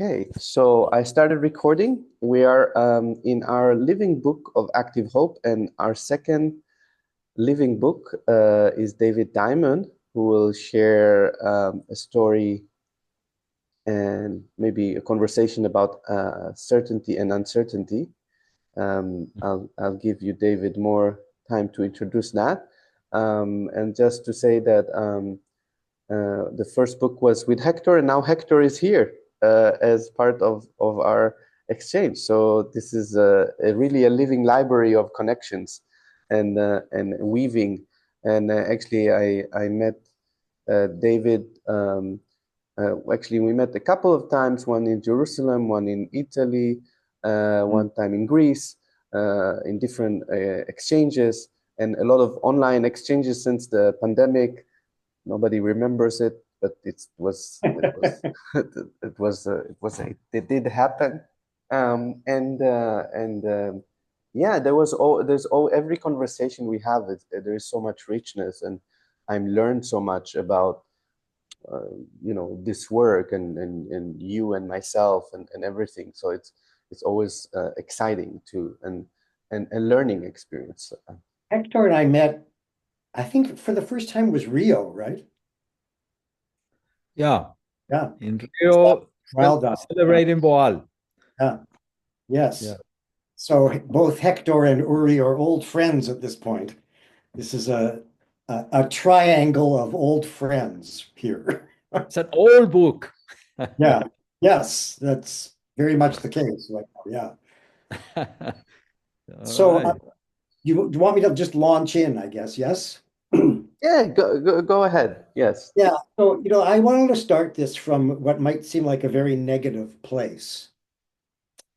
Okay, so I started recording. We are in our living book of Active Hope, and our second living book is David Diamond, who will share a story and maybe a conversation about certainty and uncertainty. I'll give you, David, more time to introduce that. And just to say that the first book was with Hector, and now Hector is here as part of our exchange. So this is really a living library of connections and weaving. And actually, I met David. Actually, we met a couple of times, one in Jerusalem, one in Italy, one time in Greece, in different exchanges, and a lot of online exchanges since the pandemic. Nobody remembers it, but it it did happen. Yeah, there's every conversation we have, there is so much richness, and I've learned so much about this work and you and myself and everything. So it's always exciting and a learning experience. Hector and I met, I think for the first time was Rio, right? Yeah, Yeah. in It's that Rio, wild dog. celebrating Boal. Yeah. Yes. Yeah. So both Hector and Uri are old friends at this point. This is a triangle of old friends here. It's an old book. Yeah. Yes, that's very much the case right now. Yeah. All So right. you want me to just launch in, I guess, yes? Yeah, go ahead. Yes. Yeah. So, I wanted to start this from what might seem like a very negative place.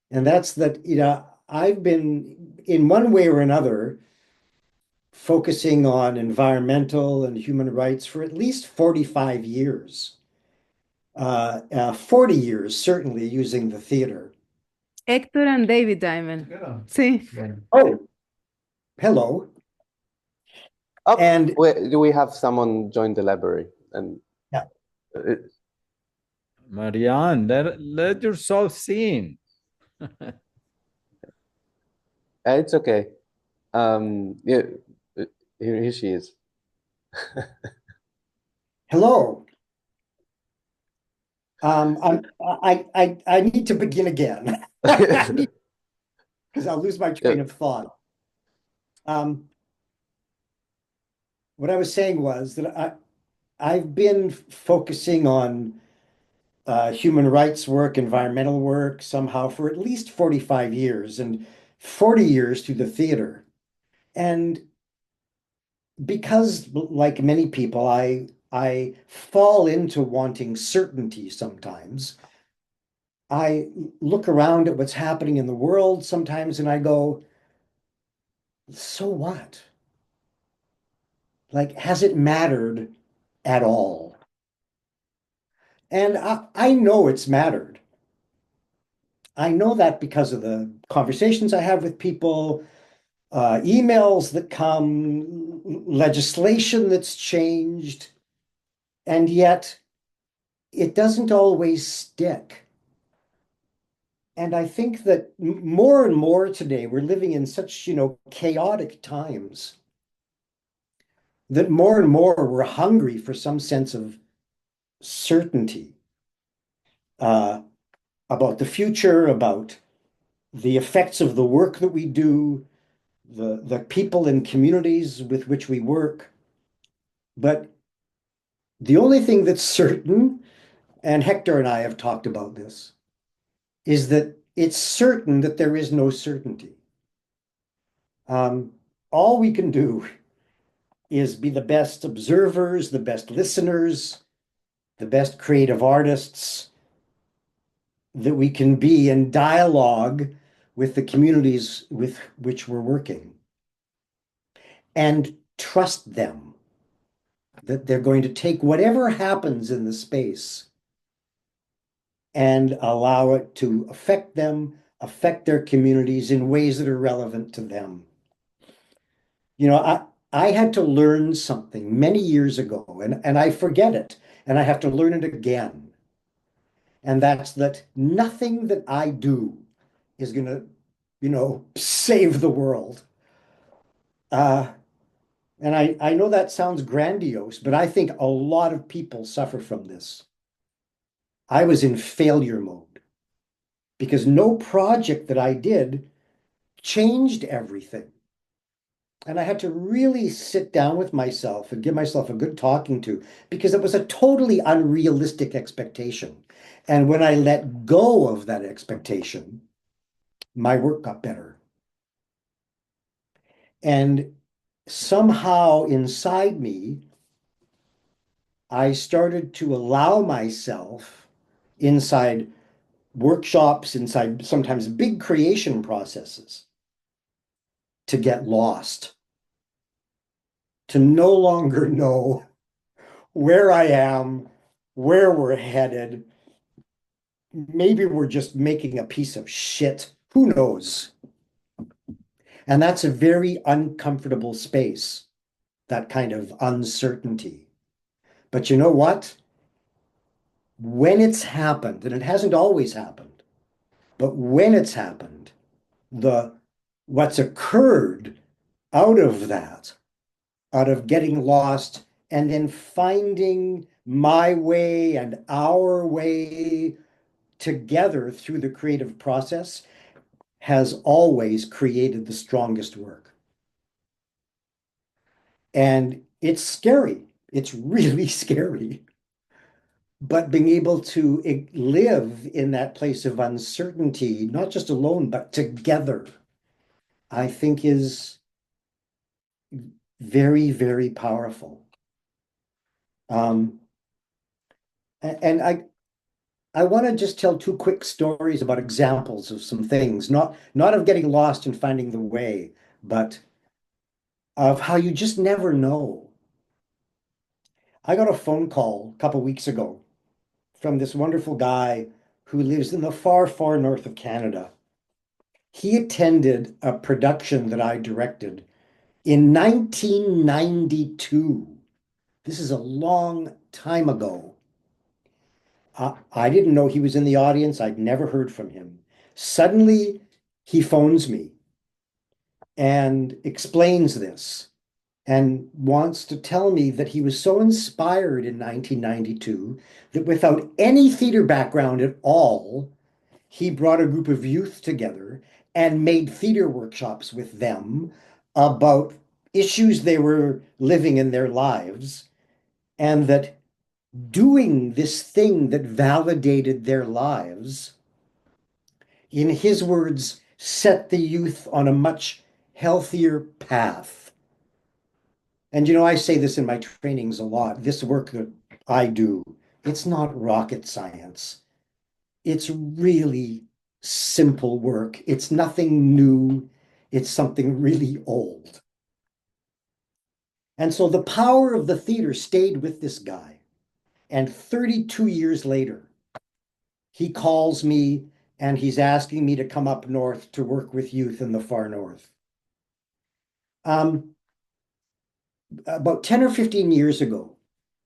And that's that, I've been in one way or another focusing on environmental and human rights for at least 45 years. 40 years, certainly, using the theater. Héctor and David Diamond. Sí. Oh, hello. Oh, And do we have someone join the library? And yeah. Marianne, let yourself sing. It's okay. Yeah, here she is. Hello. I need to begin again because I'll lose my train of thought. What I was saying was that I've been focusing on human rights work, environmental work somehow for at least 45 years and 40 years through the theater. And because, like many people, I fall into wanting certainty sometimes. I look around at what's happening in the world sometimes and I go, so what? Like, has it mattered at all? And I know it's mattered. I know that because of the conversations I have with people, emails that come, legislation that's changed, and yet it doesn't always stick. And I think that more and more today, we're living in such, chaotic times that more and more we're hungry for some sense of certainty about the future, about the effects of the work that we do, the people and communities with which we work. But the only thing that's certain, and Hector and I have talked about this, is that it's certain that there is no certainty. All we can do is be the best observers, the best listeners, the best creative artists that we can be in dialogue with the communities with which we're working and trust them that they're going to take whatever happens in the space and allow it to affect them, affect their communities in ways that are relevant to them. I had to learn something many years ago, and I forget it, and I have to learn it again. And that's that nothing that I do is going to, save the world. Uh, and I know that sounds grandiose, but I think a lot of people suffer from this. I was in failure mode because no project that I did changed everything. And I had to really sit down with myself and give myself a good talking to because it was a totally unrealistic expectation. And when I let go of that expectation, my work got better. And somehow inside me, I started to allow myself inside workshops, inside sometimes big creation processes, to get lost, to no longer know where I am, where we're headed. Maybe we're just making a piece of shit. Who knows? And that's a very uncomfortable space, that kind of uncertainty. But you know what? When it's happened, and it hasn't always happened, but when it's happened, the what's occurred out of that, out of getting lost and then finding my way and our way together through the creative process has always created the strongest work. And it's scary. It's really scary. But being able to live in that place of uncertainty, not just alone, but together, I think is very, very powerful. And I want to just tell two quick stories about examples of some things, not of getting lost and finding the way, but of how you just never know. I got a phone call a couple weeks ago from this wonderful guy who lives in the far, far north of Canada. He attended a production that I directed in 1992. This is a long time ago. I didn't know he was in the audience. I'd never heard from him. Suddenly, he phones me and explains this and wants to tell me that he was so inspired in 1992 that without any theater background at all, he brought a group of youth together and made theater workshops with them about issues they were living in their lives, and that doing this thing that validated their lives, in his words, set the youth on a much healthier path. And I say this in my trainings a lot. This work that I do, it's not rocket science. It's really simple work. It's nothing new. It's something really old. And so the power of the theater stayed with this guy. And 32 years later, he calls me and he's asking me to come up north to work with youth in the far north. About 10 or 15 years ago,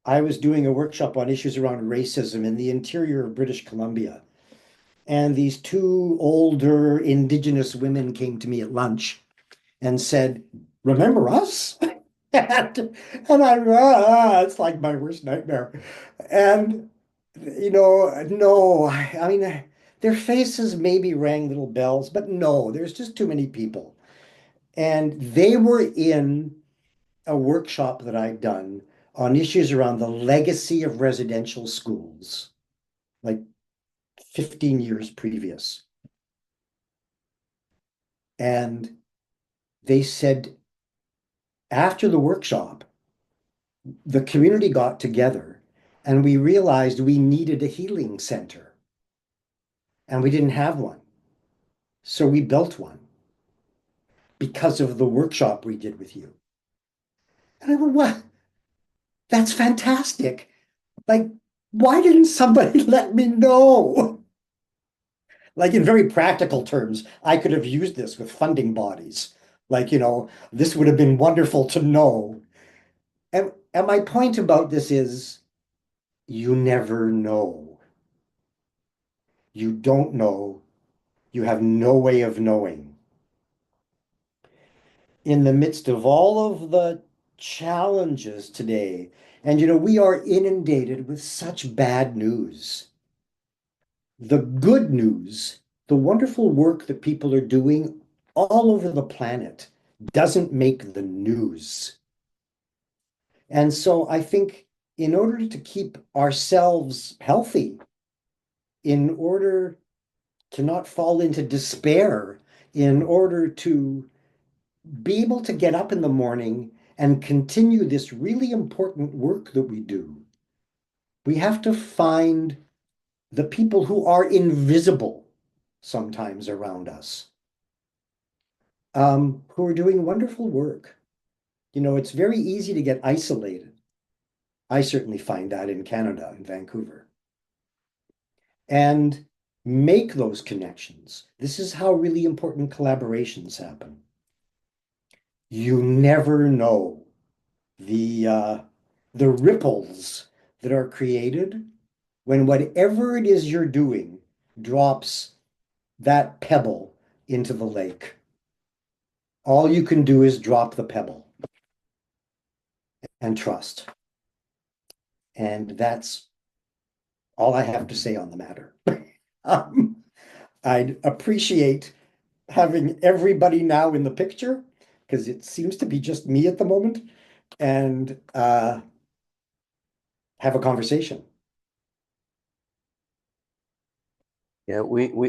I was doing a workshop on issues around racism in the interior of British Columbia. And these two older Indigenous women came to me at lunch and said, "Remember us?" and it's like my worst nightmare. And, no, I mean, their faces maybe rang little bells, but no, there's just too many people. And they were in a workshop that I'd done on issues around the legacy of residential schools, like 15 years previous. And they said, after the workshop, the community got together and we realized we needed a healing center and we didn't have one. So we built one because of the workshop we did with you. And I went, "What? That's fantastic. Like, why didn't somebody let me know?" Like, in very practical terms, I could have used this with funding bodies. Like, this would have been wonderful to know. And my point about this is you never know. You don't know. You have no way of knowing. In the midst of all of the challenges today, and we are inundated with such bad news. The good news, the wonderful work that people are doing all over the planet doesn't make the news. And so I think in order to keep ourselves healthy, in order to not fall into despair, in order to be able to get up in the morning and continue this really important work that we do, we have to find the people who are invisible sometimes around us, who are doing wonderful work. It's very easy to get isolated. I certainly find that in Canada, in Vancouver. And make those connections. This is how really important collaborations happen. You never know the ripples that are created when whatever it is you're doing drops that pebble into the lake. All you can do is drop the pebble and trust. And that's all I have to say on the matter. I'd appreciate having everybody now in the picture, because it seems to be just me at the moment, and have a conversation. Yeah,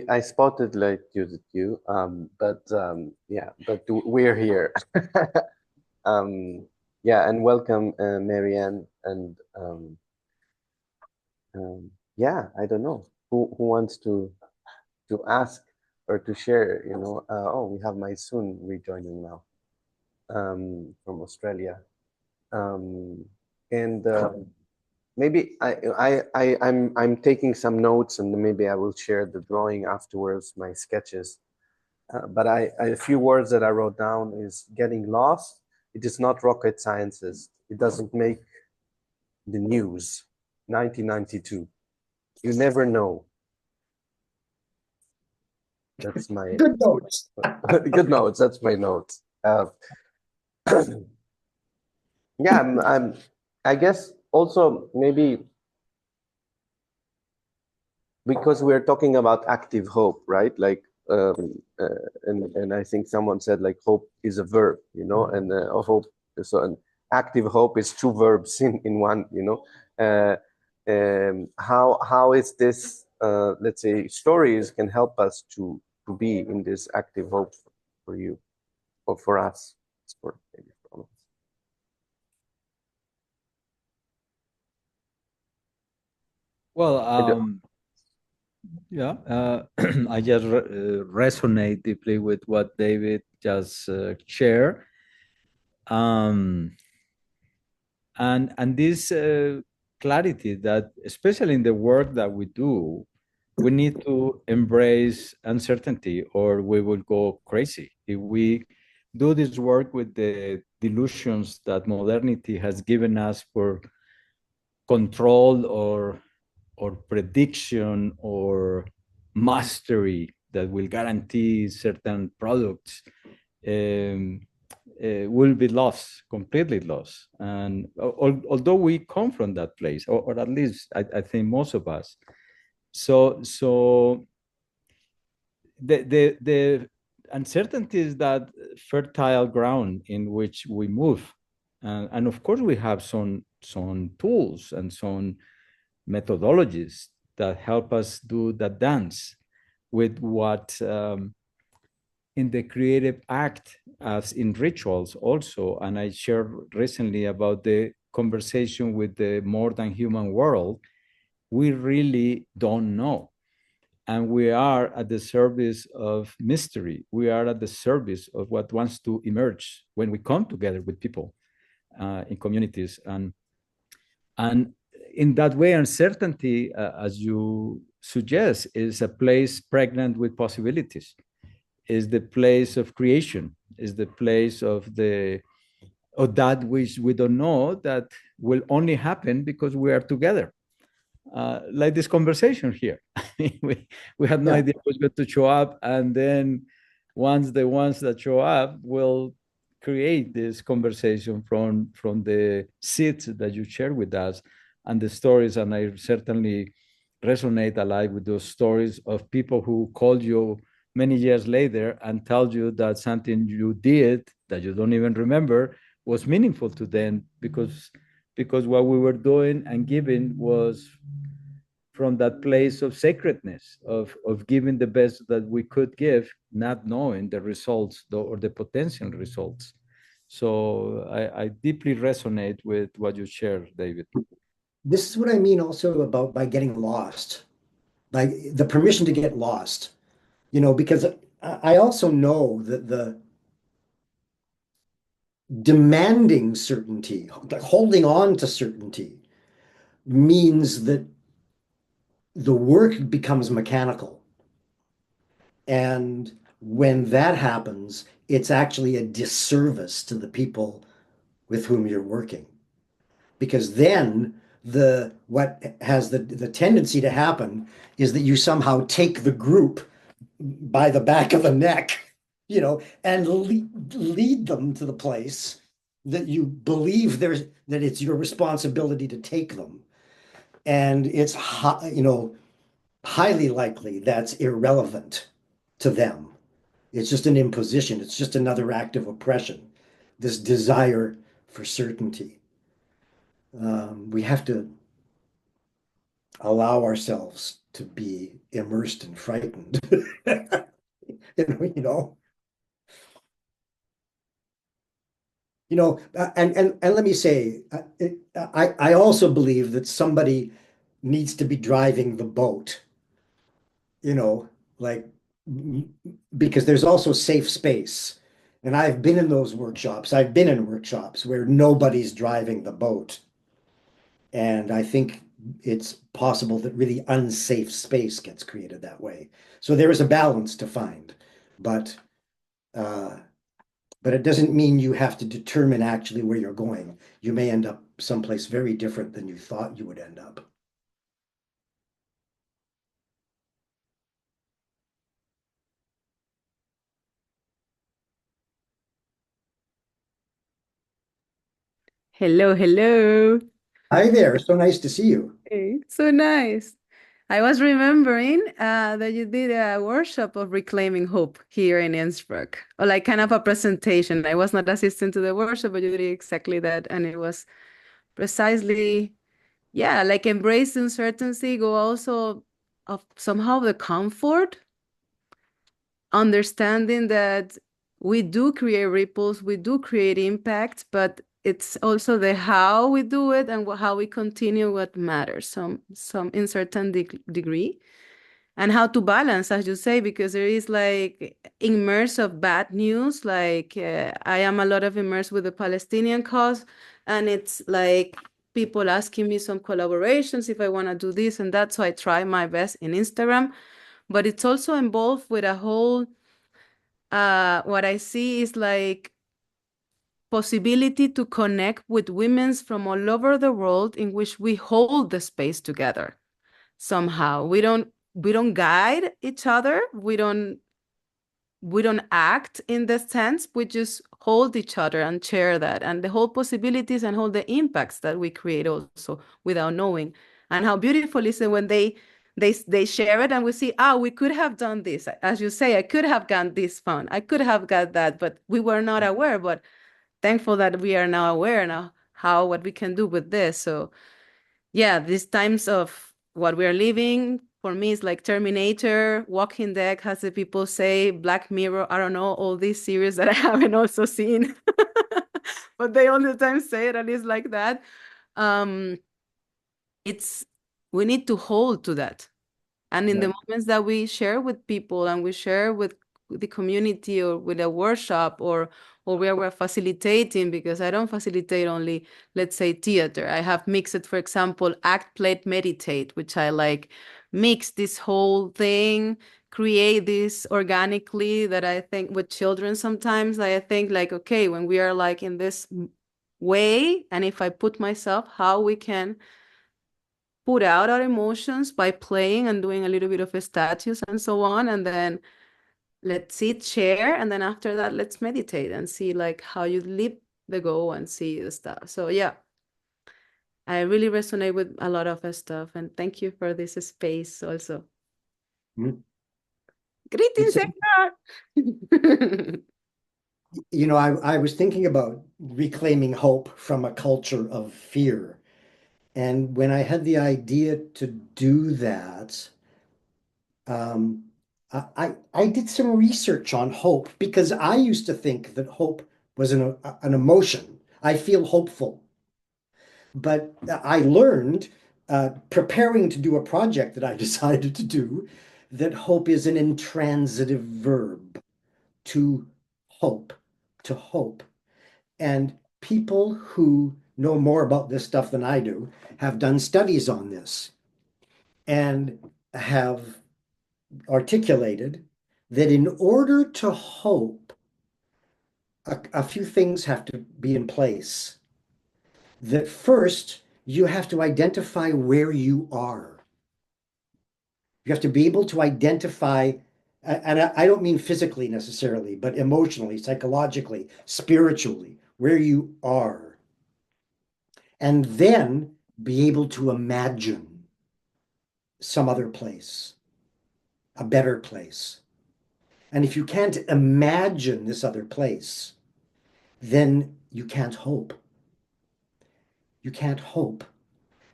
I spotted like you, but we're here. Yeah, and welcome, Marianne, and yeah, I don't know who wants to ask or to share. Oh, we have Maisun rejoining now, from Australia, and maybe I'm taking some notes, and maybe I will share the drawing afterwards, my sketches. But a few words that I wrote down is getting lost. It is not rocket sciences. It doesn't make the news. 1992. You never know. That's my Good notes. good notes. That's my notes. Yeah, I guess also maybe because we're talking about active hope, right? Like, and I think someone said like hope is a verb, and hope. So an active hope is two verbs in one, how is this? Let's say stories can help us to be in this active hope for you or for us. Maybe for all of us. Well, yeah, I just resonate deeply with what David just shared. And this clarity that, especially in the work that we do, we need to embrace uncertainty or we will go crazy. If we do this work with the delusions that modernity has given us for control or prediction or mastery that will guarantee certain products, um, will be lost, completely lost. And although we come from that place, or at least I think most of us, so the uncertainty is that fertile ground in which we move, and of course we have some tools and some methodologies that help us do that dance with what in the creative act as in rituals also. And I shared recently about the conversation with the more than human world. We really don't know. And we are at the service of mystery. We are at the service of what wants to emerge when we come together with people in communities. And in that way, uncertainty, as you suggest, is a place pregnant with possibilities, is the place of creation, is the place of that which we don't know that will only happen because we are together, like this conversation here. we had no Yeah. idea who's going to show up, and then once the ones that show up will create this conversation from the seeds that you share with us and the stories. And I certainly resonate a lot with those stories of people who called you many years later and tell you that something you did that you don't even remember was meaningful to them because what we were doing and giving was from that place of sacredness of giving the best that we could give, not knowing the results or the potential results. So I deeply resonate with what you share, David. This is what I mean also about by getting lost, like the permission to get lost, because I also know that the demanding certainty, like holding on to certainty, means that the work becomes mechanical. And when that happens, it's actually a disservice to the people with whom you're working. Because then what has the tendency to happen is that you somehow take the group by the back of the neck, and lead them to the place that you believe that it's your responsibility to take them. And it's highly likely that's irrelevant to them. It's just an imposition. It's just another act of oppression, this desire for certainty. We have to allow ourselves to be immersed and frightened. you know, and let me say, I also believe that somebody needs to be driving the boat, like because there's also safe space. And I've been in those workshops. I've been in workshops where nobody's driving the boat. And I think it's possible that really unsafe space gets created that way. So there is a balance to find, but uh, but it doesn't mean you have to determine actually where you're going. You may end up someplace very different than you thought you would end up. Hello, hello. Hi there, so nice to see you. Hey, so nice. I was remembering that you did a workshop of reclaiming hope here in Innsbruck, or like kind of a presentation. I was not assistant to the workshop, but you did exactly that. And it was precisely, yeah, like embrace uncertainty, go also of somehow the comfort, understanding that we do create ripples, we do create impact, but it's also the how we do it and how we continue what matters, some in certain degree, and how to balance, as you say, because there is like immerse of bad news. Like I am a lot of immersed with the Palestinian cause, and it's like people asking me some collaborations if I want to do this and that. So I try my best in Instagram, but it's also involved with a whole what I see is like possibility to connect with women's from all over the world in which we hold the space together somehow. We don't guide each other. We don't act in the sense. We just hold each other and share that and the whole possibilities and all the impacts that we create also without knowing. And how beautiful is it when they share it and we see, we could have done this. As you say, I could have gotten this fun. I could have got that, but we were not aware. But thankful that we are now aware now what we can do with this. So yeah, these times of what we are living for me is like Terminator, Walking Dead, as the people say, Black Mirror. I don't know, all these series that I haven't also seen, but they all the time say it, and it's like that. Um, it's we need to hold to that. And in the moments that we share with people and we share with the community or with a workshop or where we're facilitating, because I don't facilitate only, let's say, theater. I have mixed, for example, act, play, meditate, which I like mix this whole thing, create this organically that I think with children sometimes I think like, okay, when we are like in this way, and if I put myself, how we can put out our emotions by playing and doing a little bit of statues and so on, and then let's sit, share, and then after that let's meditate and see like how you let the go and see the stuff. So yeah, I really resonate with a lot of stuff, and thank you for this space also. Mm. Greetings, Edgar. You know, I was thinking about reclaiming hope from a culture of fear. And when I had the idea to do that, I did some research on hope because I used to think that hope was an emotion. I feel hopeful. But I learned, preparing to do a project that I decided to do, that hope is an intransitive verb, to hope, to hope. And people who know more about this stuff than I do have done studies on this and have articulated that in order to hope, a few things have to be in place. That first, you have to identify where you are. You have to be able to identify, and I don't mean physically necessarily, but emotionally, psychologically, spiritually, where you are. And then be able to imagine some other place, a better place. And if you can't imagine this other place, then you can't hope. You can't hope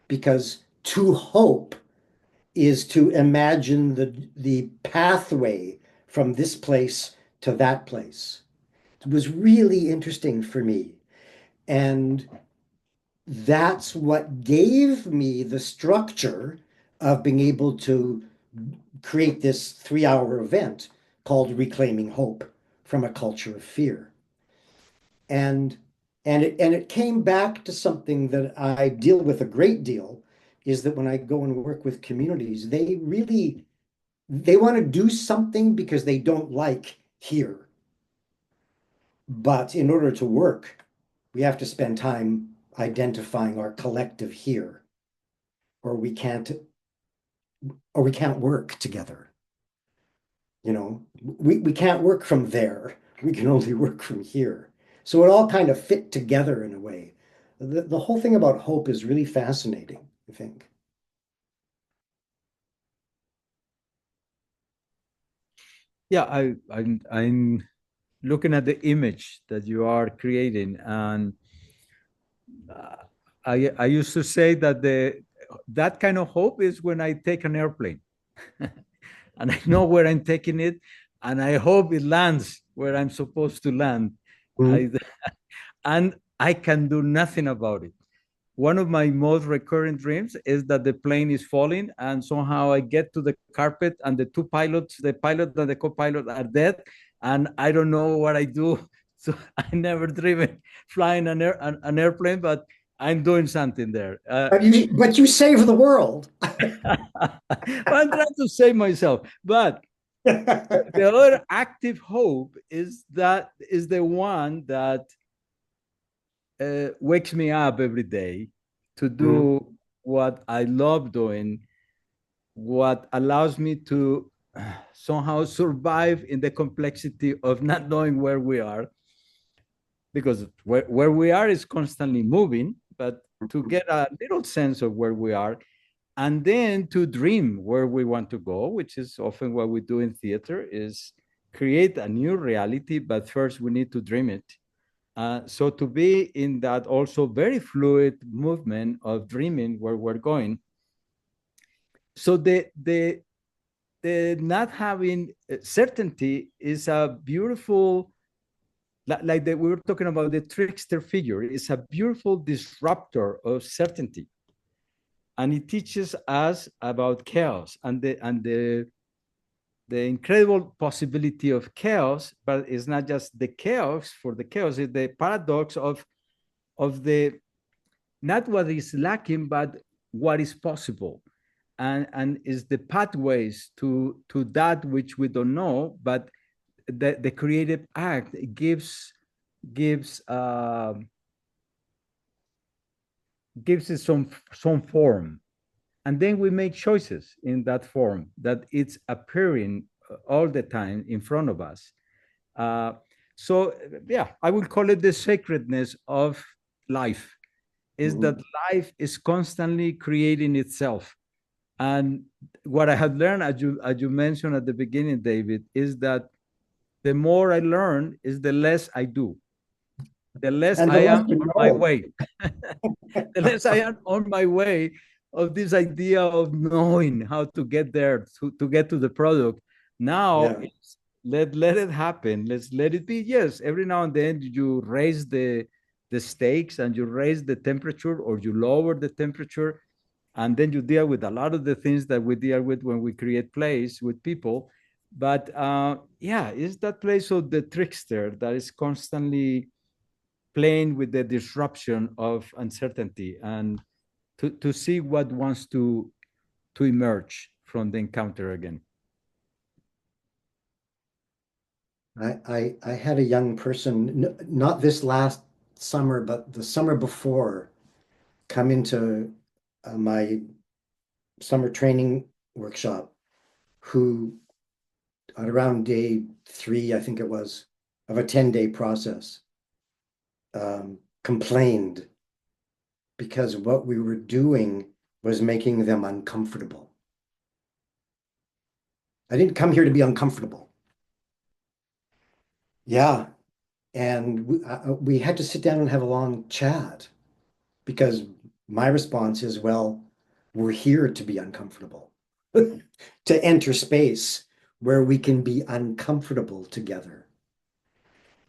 because to hope is to imagine the pathway from this place to that place. It was really interesting for me. And that's what gave me the structure of being able to create this 3-hour event called Reclaiming Hope from a Culture of Fear. And it came back to something that I deal with a great deal, is that when I go and work with communities, they want to do something because they don't like here. But in order to work, we have to spend time identifying our collective here, or we can't work together. You know, we can't work from there. We can only work from here. So it all kind of fit together in a way. The whole thing about hope is really fascinating, I think. Yeah, I'm looking at the image that you are creating, and I used to say that that kind of hope is when I take an airplane, and I know where I'm taking it, and I hope it lands where I'm supposed to land. Mm-hmm. And I can do nothing about it. One of my most recurrent dreams is that the plane is falling, and somehow I get to the carpet, and the two pilots, the pilot and the co-pilot, are dead, and I don't know what I do. So I never driven flying an airplane, but I'm doing something there. But you save the world. I'm trying to save myself, but the other active hope is the one that wakes me up every day to do what I love doing, what allows me to somehow survive in the complexity of not knowing where we are, because where we are is constantly moving, but to get a little sense of where we are, and then to dream where we want to go, which is often what we do in theater, is create a new reality, but first we need to dream it. So to be in that also very fluid movement of dreaming where we're going. So the not having certainty is a beautiful, like we were talking about the trickster figure, is a beautiful disruptor of certainty. And it teaches us about chaos and the incredible possibility of chaos, but it's not just the chaos for the chaos, it's the paradox of the not what is lacking, but what is possible, and is the pathways to that which we don't know, but the creative act gives gives it some form. And then we make choices in that form that it's appearing all the time in front of us. Uh, so, yeah, I would call it the sacredness of life, is that life is constantly creating itself. And what I have learned, as you mentioned at the beginning, David, is that the more I learn is the less I do, the less And the I less am you on my know. way. The less I am on my way of this idea of knowing how to get there, to get to the product. Now, Yeah. it's, let it happen. Let's let it be. Yes, every now and then you raise the stakes and you raise the temperature or you lower the temperature, and then you deal with a lot of the things that we deal with when we create plays with people. But yeah, it's that place of the trickster that is constantly playing with the disruption of uncertainty and to see what wants to emerge from the encounter again. I had a young person, not this last summer, but the summer before, come into my summer training workshop, who at around day 3, I think it was, of a 10-day process, complained because what we were doing was making them uncomfortable. I didn't come here to be uncomfortable. Yeah. And we had to sit down and have a long chat because my response is, well, we're here to be uncomfortable, to enter space where we can be uncomfortable together.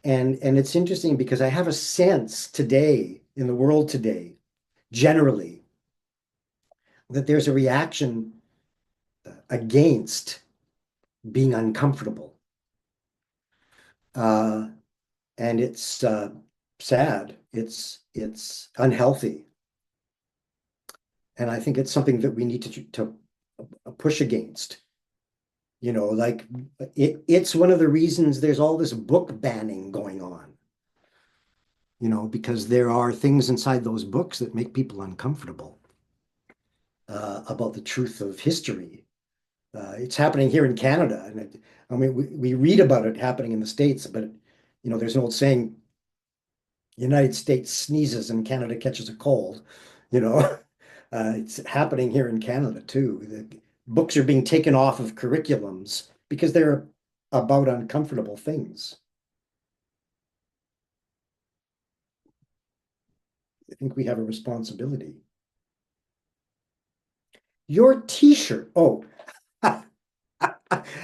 And it's interesting because I have a sense today in the world today, generally, that there's a reaction against being uncomfortable. And it's sad. It's unhealthy. And I think it's something that we need to push against. You know, like it's one of the reasons there's all this book banning going on. You know, because there are things inside those books that make people uncomfortable about the truth of history. It's happening here in Canada, and I mean, we read about it happening in the States, but you know, there's an old saying: United States sneezes and Canada catches a cold. You know, it's happening here in Canada too. The books are being taken off of curriculums because they're about uncomfortable things. I think we have a responsibility. Your t-shirt. Oh,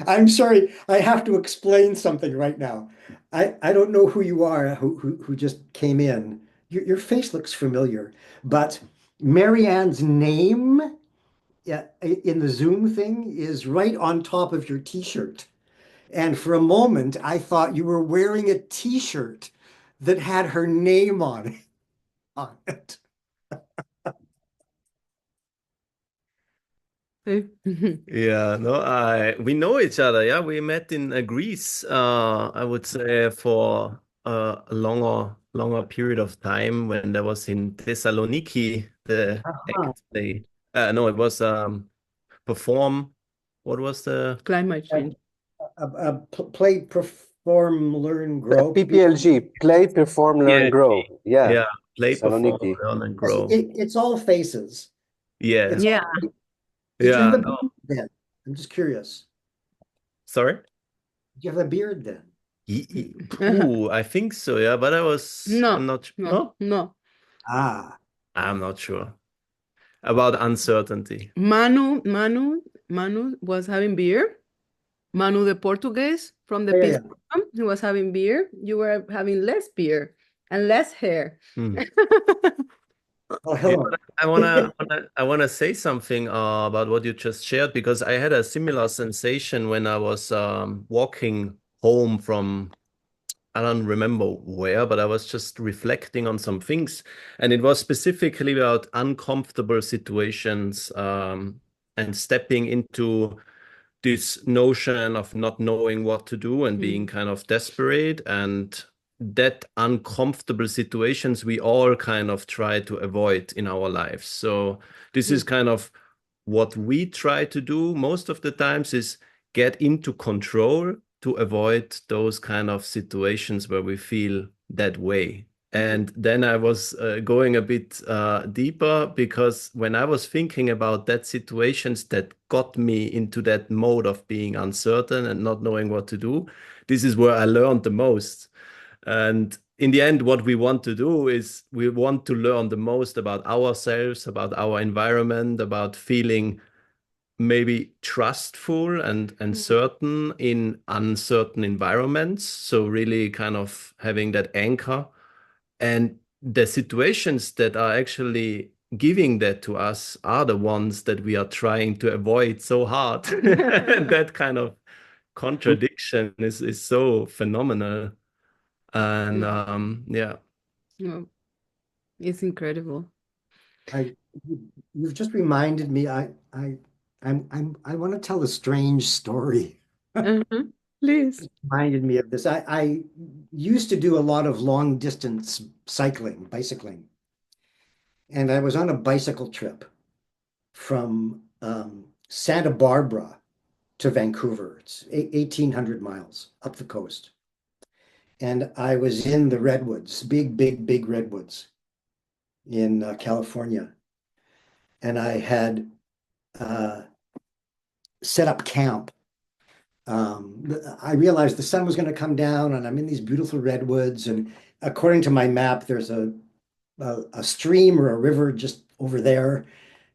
I'm sorry. I have to explain something right now. I don't know who you are who just came in. Your face looks familiar, but Marianne's name, yeah, in the Zoom thing is right on top of your t-shirt. And for a moment, I thought you were wearing a t-shirt that had her name on it. Yeah, no, we know each other. Yeah, we met in Greece. I would say for a longer period of time when there was in Thessaloniki the Uh-huh. act they. No, it was perform. What was the Climate change. Play, perform, learn, grow. PPLG, play, perform, learn, yeah grow. Yeah, play, perform, Saloniki. learn, and grow? It's all faces. Yeah, It's Yeah. Did you have yeah. a No, beard then? I'm just curious. sorry. Did you have a beard then? Ooh, I think so. Yeah, but I'm No, not. no, No, no. Ah, I'm not sure about uncertainty. Manu was having beer. Manu the Portuguese from the yeah. Peace Program, he was having beer. You were having less beer and less hair. Hmm. Oh, Yeah, hello. but I wanna say something about what you just shared because I had a similar sensation when I was walking home from I don't remember where, but I was just reflecting on some things, and it was specifically about uncomfortable situations and stepping into this notion of not knowing what to do and being kind of desperate, and that uncomfortable situations we all kind of try to avoid in our lives. So this is kind of what we try to do most of the times is get into control to avoid those kind of situations where we feel that way. And then I was going a bit deeper, because when I was thinking about that situations that got me into that mode of being uncertain and not knowing what to do, this is where I learned the most. And in the end, what we want to do is we want to learn the most about ourselves, about our environment, about feeling maybe trustful and certain in uncertain environments. So really kind of having that anchor. And the situations that are actually giving that to us are the ones that we are trying to avoid so hard. That kind of contradiction is so phenomenal. And yeah. Yeah, it's incredible. You've just reminded me. I want to tell a strange story. Mhm. Please. Reminded me of this. I used to do a lot of long distance cycling, bicycling, and I was on a bicycle trip from Santa Barbara to Vancouver. It's 1,800 miles up the coast. And I was in the redwoods, big, big, big redwoods in California. And I had uh, set up camp. I realized the sun was going to come down, and I'm in these beautiful redwoods. And according to my map, there's a stream or a river just over there.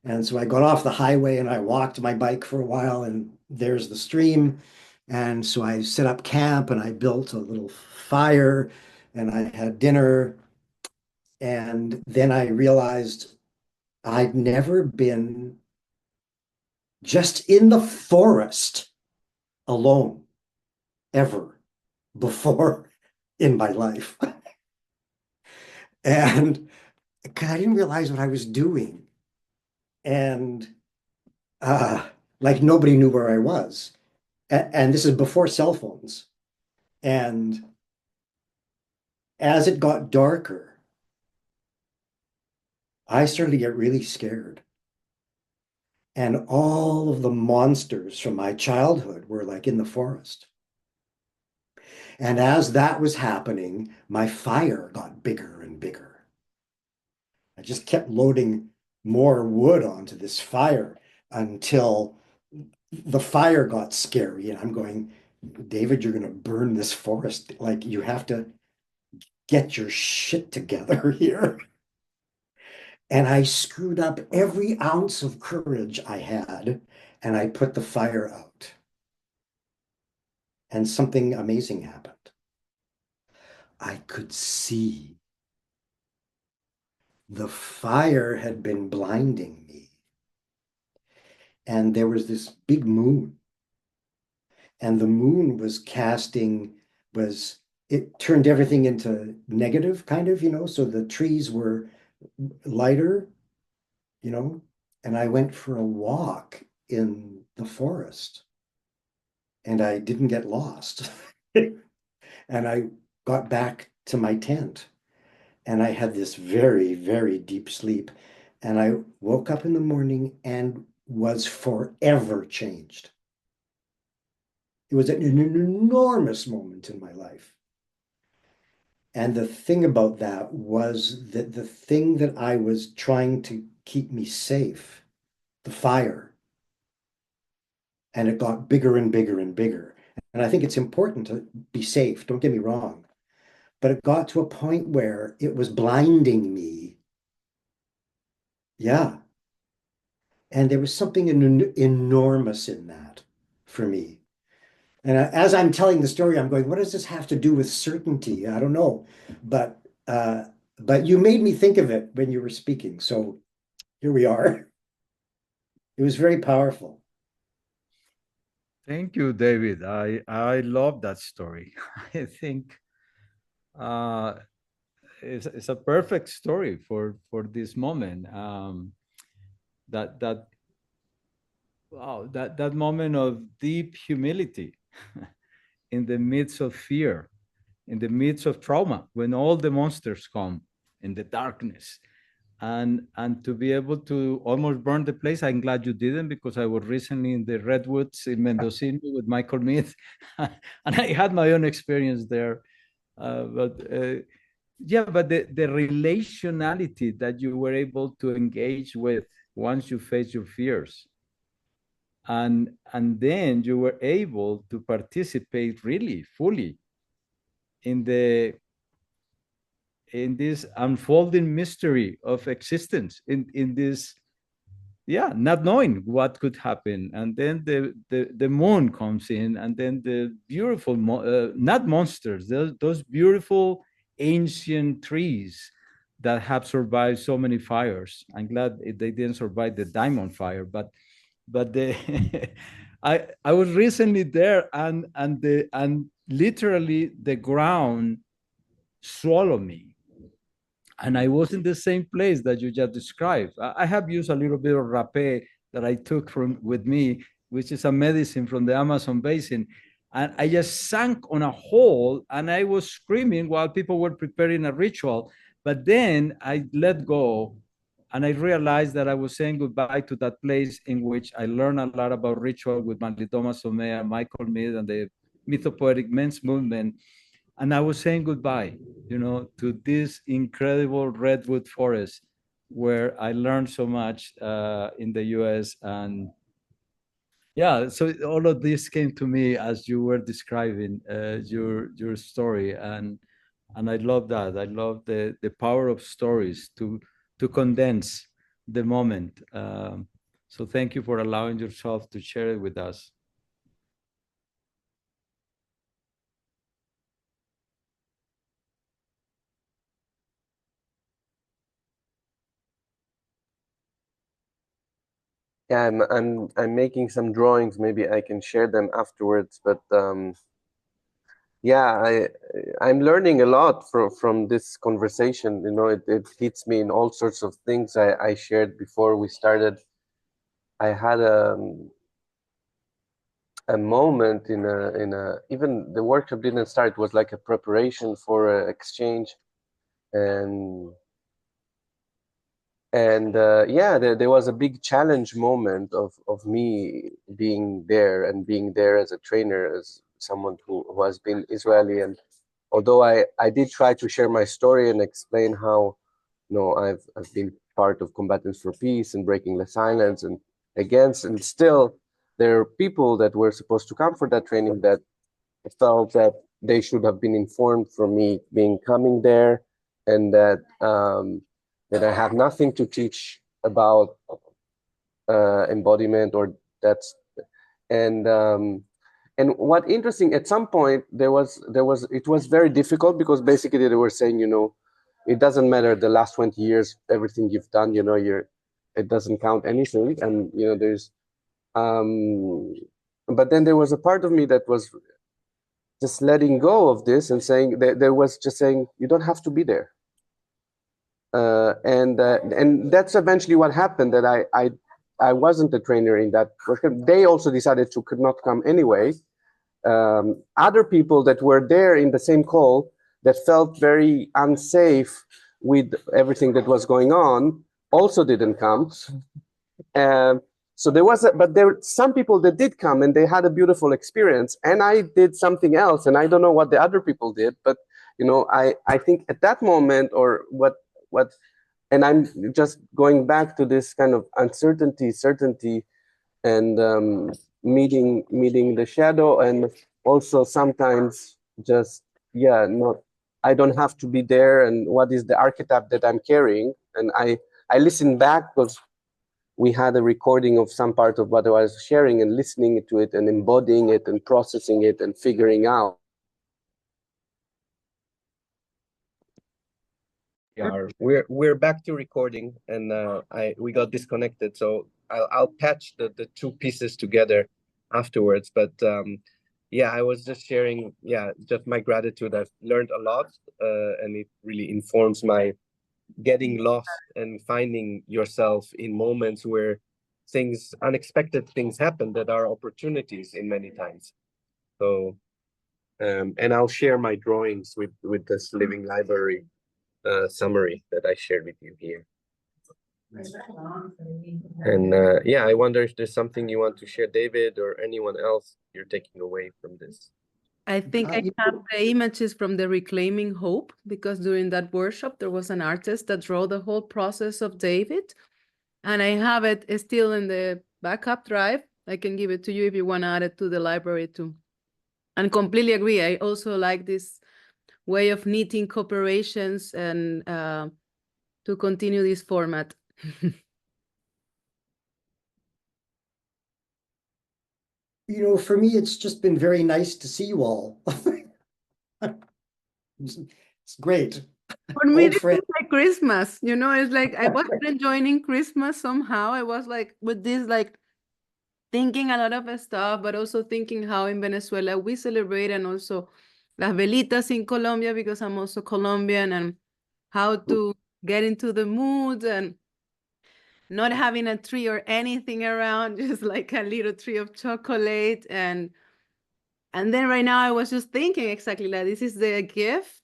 And so I got off the highway and I walked my bike for a while, and there's the stream. And so I set up camp and I built a little fire and I had dinner. And then I realized I'd never been just in the forest alone ever before in my life. And because I didn't realize what I was doing. And like nobody knew where I was. And this is before cell phones. And as it got darker, I started to get really scared. And all of the monsters from my childhood were like in the forest. And as that was happening, my fire got bigger and bigger. I just kept loading more wood onto this fire until the fire got scary. And I'm going, David, you're going to burn this forest. Like, you have to get your shit together here. And I screwed up every ounce of courage I had, and I put the fire out. And something amazing happened. I could see. The fire had been blinding me. And there was this big moon. And the moon was it turned everything into negative, kind of, so the trees were lighter, and I went for a walk in the forest and I didn't get lost. And I got back to my tent and I had this very, very deep sleep. And I woke up in the morning and was forever changed. It was an enormous moment in my life. And the thing about that was that the thing that I was trying to keep me safe, the fire, and it got bigger and bigger and bigger. And I think it's important to be safe, don't get me wrong. But it got to a point where it was blinding me. Yeah. And there was something enormous in that for me. And as I'm telling the story, I'm going, what does this have to do with certainty? I don't know. But but you made me think of it when you were speaking. So here we are. It was very powerful. Thank you, David. I love that story. I think uh, it's a perfect story for this moment. That wow, that moment of deep humility in the midst of fear, in the midst of trauma, when all the monsters come in the darkness, and to be able to almost burn the place. I'm glad you didn't, because I was recently in the redwoods in Mendocino with Michael Mead, and I had my own experience there. Yeah, but the relationality that you were able to engage with once you face your fears, and then you were able to participate really fully in the in this unfolding mystery of existence, in this, yeah, not knowing what could happen. And then the moon comes in, and then the beautiful not monsters, those beautiful ancient trees that have survived so many fires. I'm glad they didn't survive the diamond fire, but the I was recently there, and literally the ground swallowed me, and I was in the same place that you just described. I have used a little bit of rapé that I took from with me, which is a medicine from the Amazon basin. And I just sank on a hole, and I was screaming while people were preparing a ritual. But then I let go, and I realized that I was saying goodbye to that place in which I learned a lot about ritual with Malidoma Somea, Michael Mead, and the mythopoetic men's movement. And I was saying goodbye, to this incredible redwood forest where I learned so much in the US. And yeah, so all of this came to me as you were describing your story, and I love that. I love the power of stories to condense the moment. So thank you for allowing yourself to share it with us. Yeah, I'm making some drawings. Maybe I can share them afterwards. But yeah, I'm learning a lot from this conversation. It hits me in all sorts of things I shared before we started. I had a moment in a even the workshop didn't start. It was like a preparation for an exchange, and yeah, there was a big challenge moment of me being there, and being there as a trainer, as someone who has been Israeli. And although I did try to share my story and explain how, I've been part of Combatants for Peace and Breaking the Silence and against, and still there are people that were supposed to come for that training that felt that they should have been informed from me being coming there, and that I have nothing to teach about embodiment, or that's and what interesting, at some point there was it was very difficult, because basically they were saying, it doesn't matter the last 20 years, everything you've done, it doesn't count anything. And there's but then there was a part of me that was just letting go of this, and saying that there was just saying, you don't have to be there. And that's eventually what happened, that I wasn't a trainer in that workshop. They also decided to could not come anyway. Other people that were there in the same call, that felt very unsafe with everything that was going on, also didn't come. Um, so there was, but there were some people that did come, and they had a beautiful experience. And I did something else, and I don't know what the other people did, but I think at that moment, or what, and I'm just going back to this kind of uncertainty, certainty, and meeting the shadow, and also sometimes just, yeah, not, I don't have to be there, and what is the archetype that I'm carrying. And I listen back, because we had a recording of some part of what I was sharing, and listening to it and embodying it and processing it and figuring out. We're back to recording, and we got disconnected, so I'll patch the two pieces together afterwards. But yeah, I was just sharing, yeah, just my gratitude. I've learned a lot, and it really informs my getting lost and finding yourself in moments where unexpected things happen, that are opportunities in many times. So and I'll share my drawings with this living library summary that I shared with you here. And yeah, I wonder if there's something you want to share, David, or anyone else you're taking away from this. I think I have the images from the Reclaiming Hope, because during that workshop, there was an artist that drew the whole process of David. And I have it still in the backup drive. I can give it to you if you want to add it to the library too. And completely agree. I also like this way of knitting cooperations and to continue this format. You know, for me, it's just been very nice to see you all. It's great. For me, Old this friend. is like Christmas, you know, it's like I was enjoying Christmas somehow. I was like with this, like thinking a lot of stuff, but also thinking how in Venezuela we celebrate, and also las velitas in Colombia, because I'm also Colombian, and how to get into the mood and not having a tree or anything around, just like a little tree of chocolate. And then right now I was just thinking exactly like this is the gift.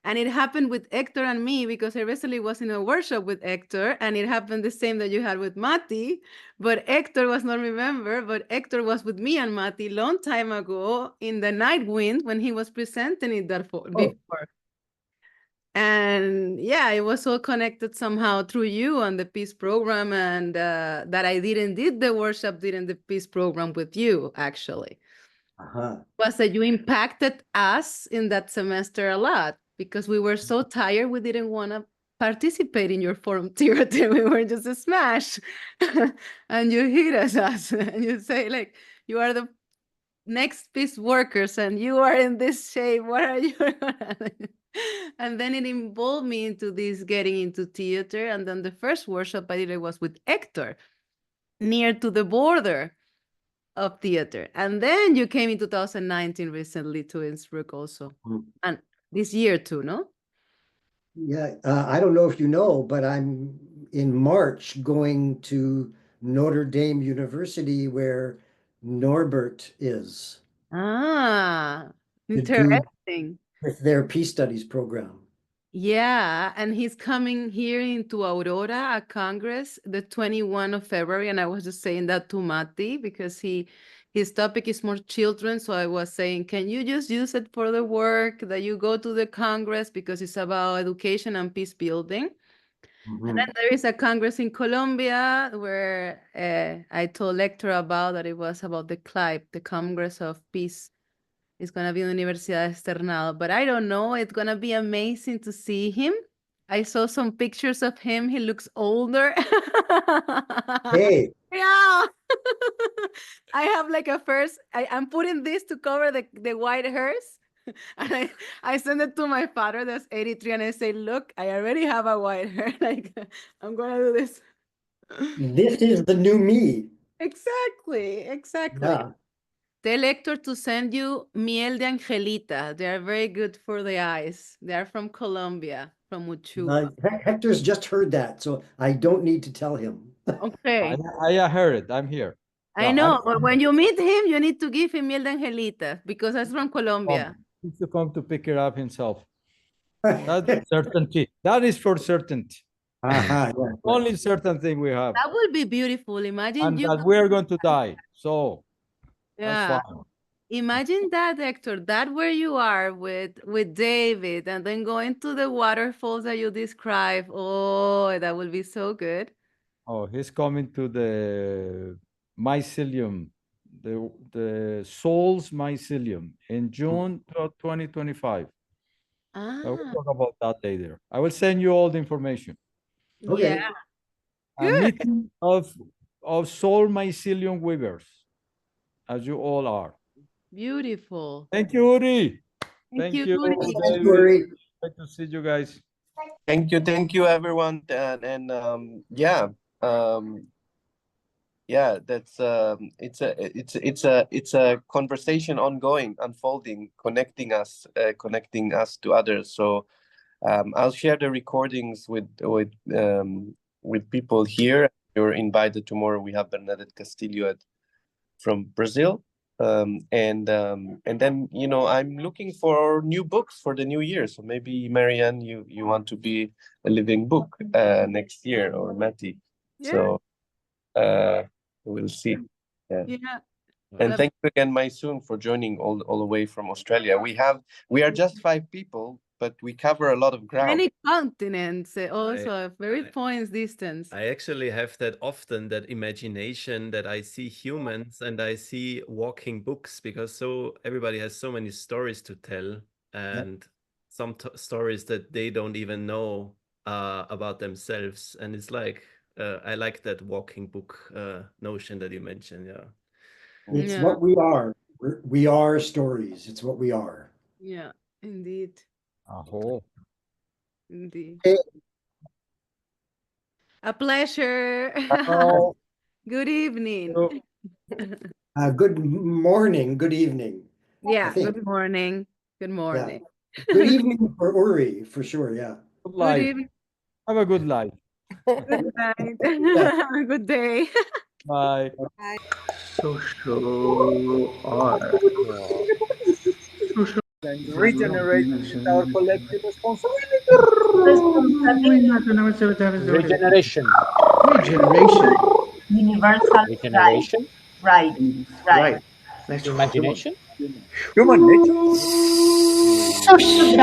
And it happened with Hector and me, because I recently was in a workshop with Hector, and it happened the same that you had with Mati, but Hector was not remembered, but Hector was with me and Mati long time ago in the Night Wind when he was presenting it before. And yeah, it was all connected somehow through you and the peace program, and that I did the workshop during the peace program with you, actually. Was that you impacted us in that semester a lot, because we were so tired, we didn't want to participate in your forum theater. We were just a smash. And you hit us and you say like, you are the next peace workers and you are in this shape, what are you? And then it involved me into this getting into theater. And then the first workshop I did was with Hector, near to the border of theater. And then you came in 2019 recently to Innsbruck also. And this year too, no? Yeah, I don't know if you know, but I'm in March going to Notre Dame University where Norbert is Ah, to do interesting. with their peace studies program. Yeah, and he's coming here into Aurora at Congress the 21 of February, and I was just saying that to Mati because his topic is more children, so I was saying, can you just use it for the work that you go to the Congress, because it's about education and peace building. And then there is a Congress in Colombia where I told Lecter about that it was about the CLIPE, the Congress of Peace. It's going to be in Universidad Externado, but I don't know. It's going to be amazing to see him. I saw some pictures of him. He looks older. Hey, Yeah. I have like I'm putting this to cover the white hairs. And I send it to my father that's 83, and I say, look, I already have a white hair. Like, I'm going to do this. this is the new me. Exactly. Yeah. Tell Hector to send you miel de angelita. They are very good for the eyes. They are from Colombia, from Uchuva. Hector's just heard that, so I don't need to tell him. Okay. I heard it. I'm here. I know, but when you meet him, you need to give him miel de angelita because that's from Colombia. He needs to come to pick it up himself. That's certainty. That is for certainty. Yeah. Only certain thing we have. That would be beautiful. Imagine And you. that we're going to die. So Yeah. that's fine. Imagine that, Hector, that where you are with David, and then going to the waterfalls that you describe. Oh, that would be so good. Oh, he's coming to the mycelium, the Soul's mycelium in June 2025. I will Ah, talk about that later. I will send you all the information. Okay. yeah, A good. meeting of soul mycelium weavers, as you all are. Beautiful. Thank you, Uri. Thank you, you, Uri. Thank you, David. Uri. Great to see you guys. Thank you, everyone. And yeah, that's it's a conversation ongoing, unfolding, connecting us to others. So I'll share the recordings with people here. You're invited tomorrow. We have Bernadette Castillo from Brazil, And then I'm looking for new books for the new year. So maybe Marianne, you want to be a living book next year, or Matty. Yeah. So we'll see. Yeah. Yeah. And thank you again, Maisoon, for joining all the way from Australia. We are just 5 people, but we cover a lot of ground. Many continents, also a very points distance. I actually have that often, that imagination that I see humans and I see walking books, because everybody has so many stories to tell, and some stories that they don't even know about themselves. And it's like, I like that walking book notion that you mentioned. Yeah. It's what we are. We are stories. It's what we are. Yeah, indeed. Aho. Indeed. Hey. A pleasure. Oh, Good evening. Good morning. Good evening. Yeah, good morning. Good morning. Yeah. Good evening for Uri, for sure. Yeah. good Good life. evening. Have a good life. Good night. Good day. Bye. Regeneration is our collective responsibility. Regeneration. Regeneration. Universal Regeneration. right. Right. Imagination. Human nature. Social